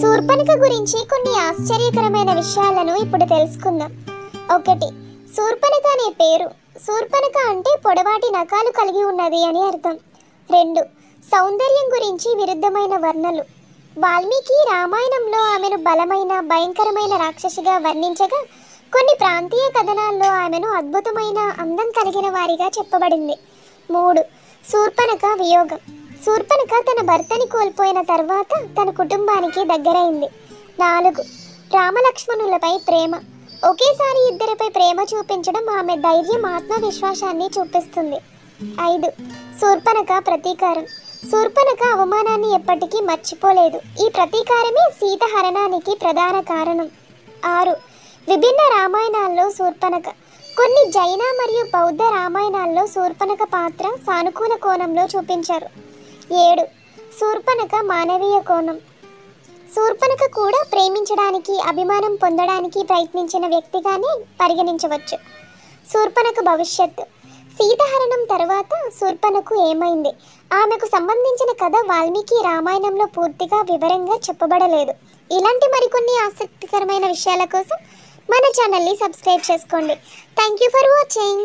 శూర్పణఖ గురించి కొన్ని ఆశ్చర్యకరమైన విషయాలను ఇప్పుడు తెలుసుకుందాం. 1. శూర్పణఖ అనే పేరు. శూర్పణఖ అంటే పొడవాటి నఖాలు కలిగి ఉన్నది అని అర్థం. 2. సౌందర్యం గురించి విరుద్ధమైన వర్ణనలు. వాల్మీకి రామాయణంలో ఆమెను బలమైన భయంకరమైన రాక్షసిగా వర్ణించగా, కొన్ని ప్రాంతీయ కథనాల్లో ఆమెను అద్భుతమైన అందం కలిగిన వారిగా చెప్పబడింది. 3. శూర్పణఖ వియోగం. శూర్పణఖ తన భర్తని కోల్పోయిన తర్వాత తన కుటుంబానికి దగ్గరైంది. 4. రామలక్ష్మణులపై ప్రేమ. ఒకేసారి ఇద్దరిపై ప్రేమ చూపించడం ఆమె ధైర్యం, ఆత్మవిశ్వాసాన్ని చూపిస్తుంది. 5. శూర్పణఖ ప్రతీకారం. శూర్పణఖ అవమానాన్ని ఎప్పటికీ మర్చిపోలేదు. ఈ ప్రతీకారమే సీత హరణానికి ప్రధాన కారణం. 6. విభిన్న రామాయణాల్లో శూర్పణఖ. కొన్ని జైన మరియు బౌద్ధ రామాయణాల్లో శూర్పణఖ పాత్ర సానుకూల కోణంలో చూపించారు. 7. శూర్పణఖ మానవీయ కోణం. శూర్పణఖ కూడా ప్రేమించడానికి, అభిమానం పొందడానికి ప్రయత్నించిన వ్యక్తిగానే పరిగణించవచ్చు. శూర్పణఖ భవిష్యత్తు. సీతహరణం తర్వాత శూర్పణఖకు ఏమైంది? ఆమెకు సంబంధించిన కథ వాల్మీకి రామాయణంలో పూర్తిగా వివరంగా చెప్పబడలేదు. ఇలాంటి మరికొన్ని ఆసక్తికరమైన విషయాల కోసం మన ఛానల్ని సబ్స్క్రైబ్ చేసుకోండి. Thank you for watching.